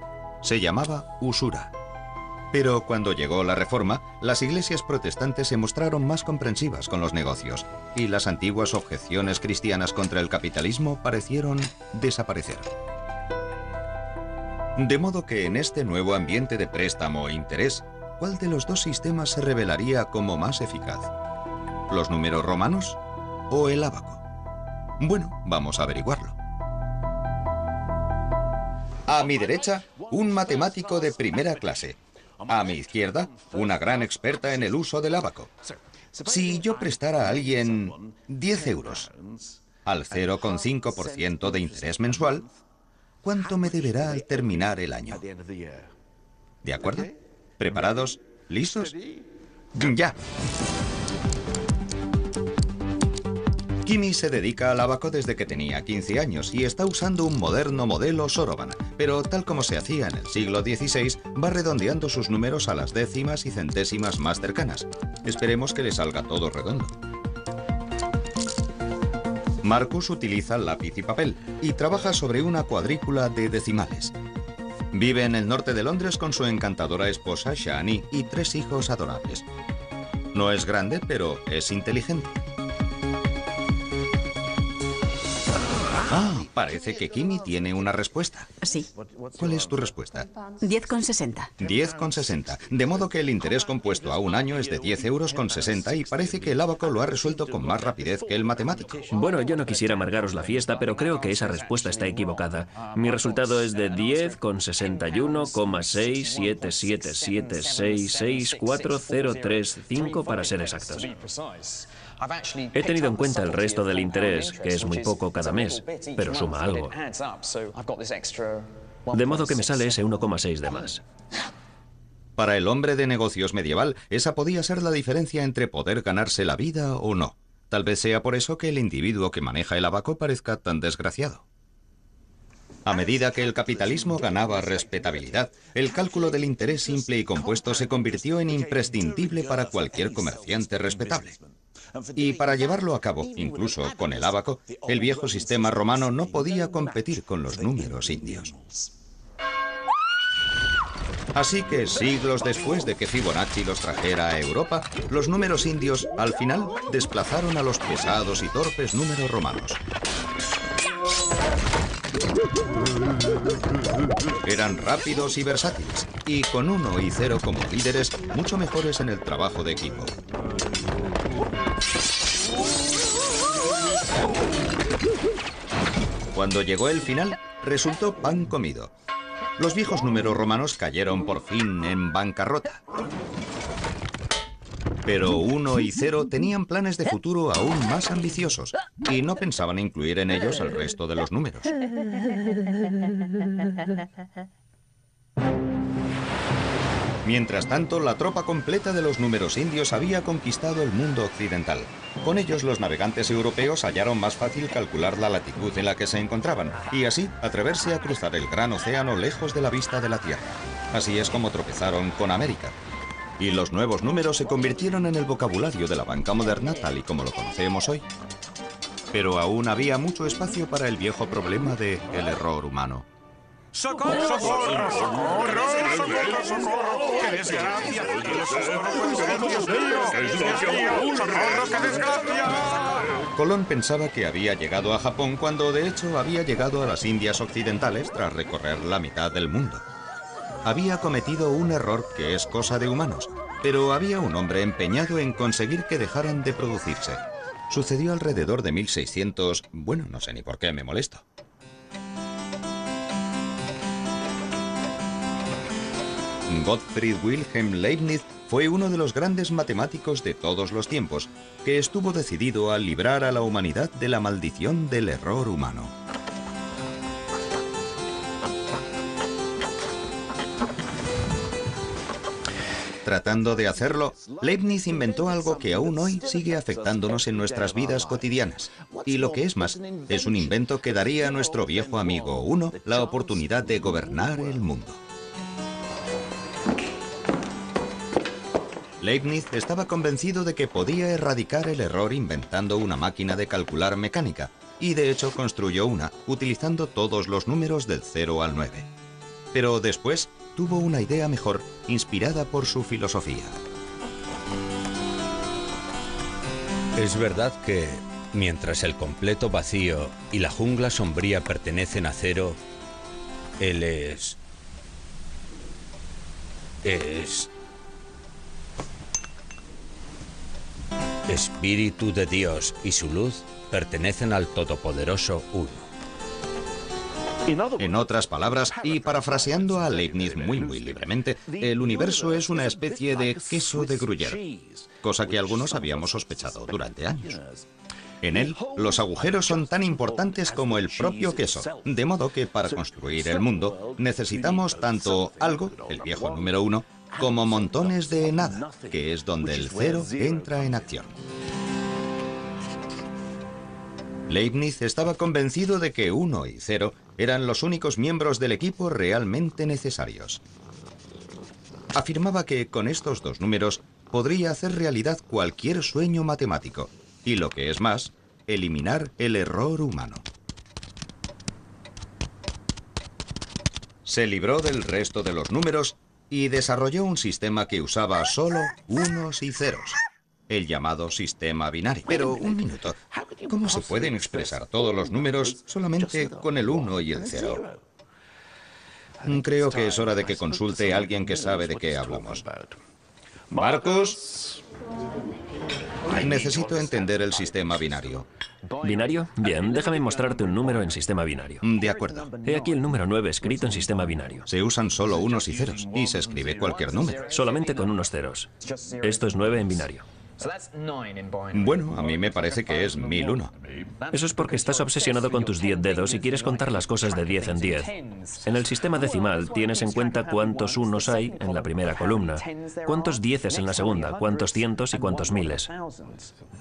Se llamaba usura. Pero cuando llegó la Reforma, las iglesias protestantes se mostraron más comprensivas con los negocios, y las antiguas objeciones cristianas contra el capitalismo parecieron desaparecer. De modo que en este nuevo ambiente de préstamo e interés, ¿cuál de los dos sistemas se revelaría como más eficaz? ¿Los números romanos o el ábaco? Bueno, vamos a averiguarlo. A mi derecha, un matemático de primera clase. A mi izquierda, una gran experta en el uso del ábaco. Si yo prestara a alguien 10 euros al 0,5% de interés mensual, ¿cuánto me deberá al terminar el año? ¿De acuerdo? ¿Preparados? ¿Listos? ¡Ya! Kimi se dedica al ábaco desde que tenía 15 años y está usando un moderno modelo Soroban, pero tal como se hacía en el siglo XVI, va redondeando sus números a las décimas y centésimas más cercanas. Esperemos que le salga todo redondo. Marcus utiliza lápiz y papel y trabaja sobre una cuadrícula de decimales. Vive en el norte de Londres con su encantadora esposa Shani y 3 hijos adorables. No es grande, pero es inteligente. Ah, parece que Kimi tiene una respuesta. Sí. ¿Cuál es tu respuesta? 10,60. 10,60. De modo que el interés compuesto a un año es de 10 euros con 60 y parece que el ábaco lo ha resuelto con más rapidez que el matemático. Bueno, yo no quisiera amargaros la fiesta, pero creo que esa respuesta está equivocada. Mi resultado es de 10,61,677766403 para ser exactos. He tenido en cuenta el resto del interés, que es muy poco cada mes, pero suma algo. De modo que me sale ese 1,6 de más. Para el hombre de negocios medieval, esa podía ser la diferencia entre poder ganarse la vida o no. Tal vez sea por eso que el individuo que maneja el ábaco parezca tan desgraciado. A medida que el capitalismo ganaba respetabilidad, el cálculo del interés simple y compuesto se convirtió en imprescindible para cualquier comerciante respetable. Y para llevarlo a cabo, incluso con el ábaco, el viejo sistema romano no podía competir con los números indios. Así que siglos después de que Fibonacci los trajera a Europa, los números indios, al final, desplazaron a los pesados y torpes números romanos. Eran rápidos y versátiles, y con 1 y 0 como líderes, mucho mejores en el trabajo de equipo. Cuando llegó el final, resultó pan comido. Los viejos números romanos cayeron por fin en bancarrota. Pero 1 y 0 tenían planes de futuro aún más ambiciosos y no pensaban incluir en ellos el resto de los números. Mientras tanto, la tropa completa de los números indios había conquistado el mundo occidental. Con ellos, los navegantes europeos hallaron más fácil calcular la latitud en la que se encontraban y así atreverse a cruzar el gran océano lejos de la vista de la Tierra. Así es como tropezaron con América. Y los nuevos números se convirtieron en el vocabulario de la banca moderna tal y como lo conocemos hoy. Pero aún había mucho espacio para el viejo problema de el error humano. ¡Socorro, socorro, socorro! ¡Socorro, socorro! ¡Qué desgracia! ¡Dios mío! ¡Socorro, qué desgracia! Colón pensaba que había llegado a Japón cuando de hecho había llegado a las Indias Occidentales tras recorrer la mitad del mundo. Había cometido un error que es cosa de humanos, pero había un hombre empeñado en conseguir que dejaran de producirse. Sucedió alrededor de 1600... Bueno, no sé ni por qué me molesto. Gottfried Wilhelm Leibniz fue uno de los grandes matemáticos de todos los tiempos, que estuvo decidido a librar a la humanidad de la maldición del error humano. Tratando de hacerlo, Leibniz inventó algo que aún hoy sigue afectándonos en nuestras vidas cotidianas. Y lo que es más, es un invento que daría a nuestro viejo amigo Uno la oportunidad de gobernar el mundo. Leibniz estaba convencido de que podía erradicar el error inventando una máquina de calcular mecánica, y de hecho construyó una, utilizando todos los números del 0 al 9. Pero después tuvo una idea mejor, inspirada por su filosofía. Es verdad que, mientras el completo vacío y la jungla sombría pertenecen a Cero, él es Espíritu de Dios, y su luz pertenecen al Todopoderoso Uno. En otras palabras, y parafraseando a Leibniz muy libremente, el universo es una especie de queso de Gruyère, cosa que algunos habíamos sospechado durante años. En él, los agujeros son tan importantes como el propio queso, de modo que para construir el mundo necesitamos tanto algo, el viejo número 1, como montones de nada, que es donde el 0 entra en acción. Leibniz estaba convencido de que 1 y 0 eran los únicos miembros del equipo realmente necesarios. Afirmaba que con estos dos números podría hacer realidad cualquier sueño matemático, y lo que es más, eliminar el error humano. Se libró del resto de los números y desarrolló un sistema que usaba solo unos y ceros, el llamado sistema binario. Pero un minuto, ¿cómo se pueden expresar todos los números solamente con el 1 y el 0? Creo que es hora de que consulte a alguien que sabe de qué hablamos. Marcos, necesito entender el sistema binario. ¿Binario? Bien, déjame mostrarte un número en sistema binario. De acuerdo. He aquí el número 9 escrito en sistema binario. Se usan solo unos y ceros, y se escribe cualquier número. Solamente con unos ceros. Esto es 9 en binario. Bueno, a mí me parece que es 1001. Eso es porque estás obsesionado con tus 10 dedos y quieres contar las cosas de 10 en 10. En el sistema decimal tienes en cuenta cuántos unos hay en la primera columna, cuántos dieces en la segunda, cuántos cientos y cuántos miles.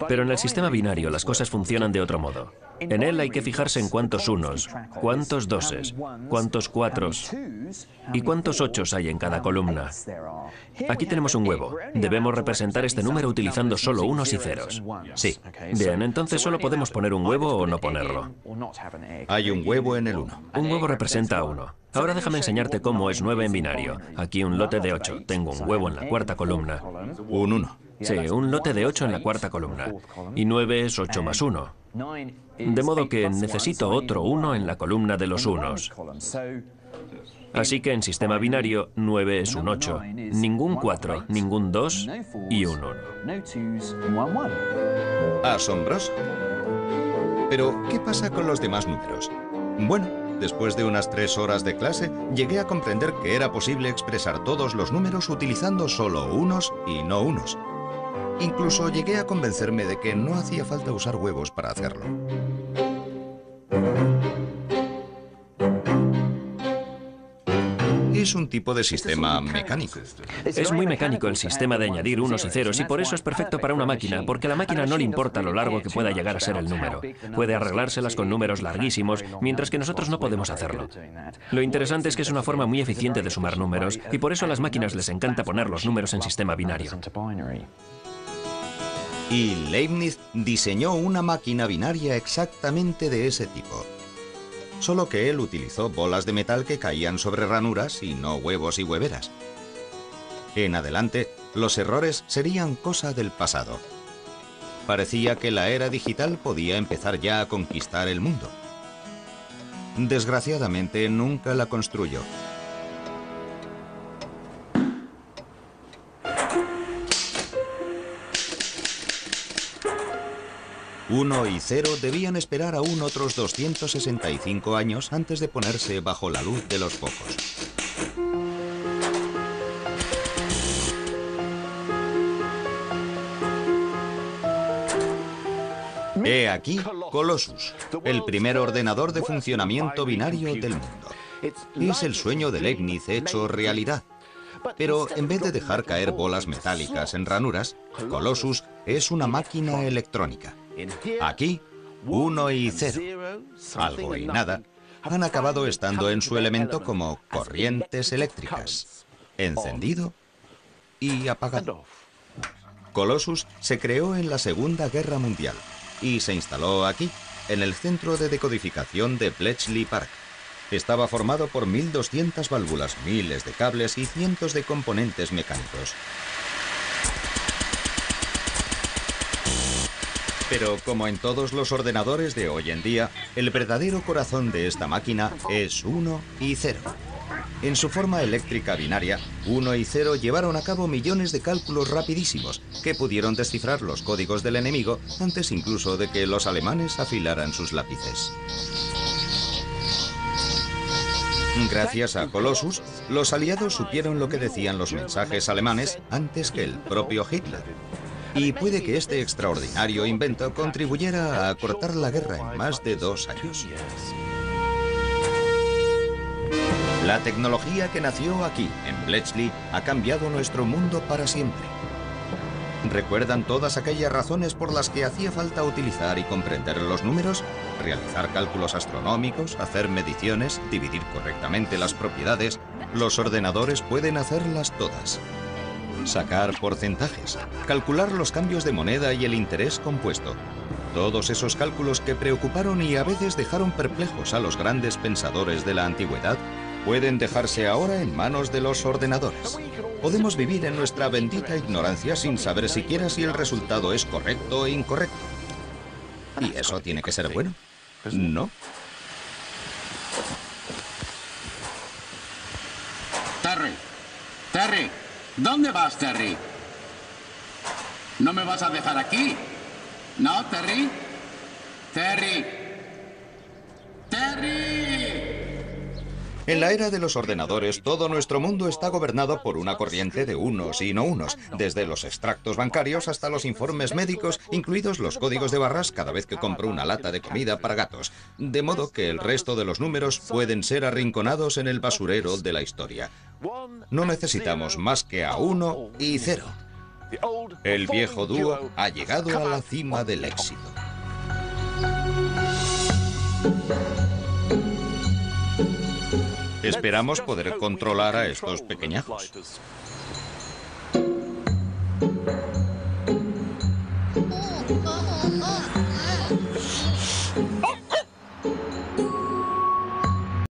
Pero en el sistema binario las cosas funcionan de otro modo. En él hay que fijarse en cuántos unos, cuántos doses, cuántos cuatros y cuántos ochos hay en cada columna. Aquí tenemos un huevo. Debemos representar este número utilizando solo unos y ceros. Sí. Bien, entonces solo podemos poner un huevo o no ponerlo. Hay un huevo en el 1. Un huevo representa a 1. Ahora déjame enseñarte cómo es 9 en binario. Aquí un lote de 8. Tengo un huevo en la cuarta columna. Un 1. Sí, un lote de 8 en la cuarta columna. Y 9 es 8 más 1. De modo que necesito otro 1 en la columna de los unos. Así que en sistema binario, 9 es un 8. Ningún 4, ningún 2 y un 1. Asombroso. Pero, ¿qué pasa con los demás números? Bueno, después de unas 3 horas de clase, llegué a comprender que era posible expresar todos los números utilizando solo unos y no unos. Incluso llegué a convencerme de que no hacía falta usar huevos para hacerlo. Es un tipo de sistema mecánico. Es muy mecánico el sistema de añadir unos y ceros y por eso es perfecto para una máquina, porque a la máquina no le importa lo largo que pueda llegar a ser el número. Puede arreglárselas con números larguísimos, mientras que nosotros no podemos hacerlo. Lo interesante es que es una forma muy eficiente de sumar números y por eso a las máquinas les encanta poner los números en sistema binario. Y Leibniz diseñó una máquina binaria exactamente de ese tipo. Solo que él utilizó bolas de metal que caían sobre ranuras y no huevos y hueveras. En adelante, los errores serían cosa del pasado. Parecía que la era digital podía empezar ya a conquistar el mundo. Desgraciadamente, nunca la construyó. Uno y 0 debían esperar aún otros 265 años antes de ponerse bajo la luz de los focos. He aquí Colossus, el primer ordenador de funcionamiento binario del mundo. Es el sueño de Leibniz hecho realidad. Pero en vez de dejar caer bolas metálicas en ranuras, Colossus es una máquina electrónica. Aquí, 1 y 0, algo y nada, han acabado estando en su elemento como corrientes eléctricas, encendido y apagado. Colossus se creó en la Segunda Guerra Mundial y se instaló aquí, en el centro de decodificación de Bletchley Park. Estaba formado por 1200 válvulas, miles de cables y cientos de componentes mecánicos. Pero como en todos los ordenadores de hoy en día, el verdadero corazón de esta máquina es 1 y 0. En su forma eléctrica binaria, 1 y 0 llevaron a cabo millones de cálculos rapidísimos que pudieron descifrar los códigos del enemigo antes incluso de que los alemanes afilaran sus lápices. Gracias a Colossus, los aliados supieron lo que decían los mensajes alemanes antes que el propio Hitler. Y puede que este extraordinario invento contribuyera a acortar la guerra en más de 2 años. La tecnología que nació aquí, en Bletchley, ha cambiado nuestro mundo para siempre. ¿Recuerdan todas aquellas razones por las que hacía falta utilizar y comprender los números? Realizar cálculos astronómicos, hacer mediciones, dividir correctamente las propiedades. Los ordenadores pueden hacerlas todas. Sacar porcentajes, calcular los cambios de moneda y el interés compuesto. Todos esos cálculos que preocuparon y a veces dejaron perplejos a los grandes pensadores de la antigüedad pueden dejarse ahora en manos de los ordenadores. Podemos vivir en nuestra bendita ignorancia sin saber siquiera si el resultado es correcto o incorrecto. ¿Y eso tiene que ser bueno? ¿No? Terry, ¿dónde vas, Terry? ¿No me vas a dejar aquí? ¿No, Terry? ¡Terry! En la era de los ordenadores, todo nuestro mundo está gobernado por una corriente de unos y no unos, desde los extractos bancarios hasta los informes médicos, incluidos los códigos de barras cada vez que compro una lata de comida para gatos. De modo que el resto de los números pueden ser arrinconados en el basurero de la historia. No necesitamos más que a 1 y 0. El viejo dúo ha llegado a la cima del éxito. Esperamos poder controlar a estos pequeñajos.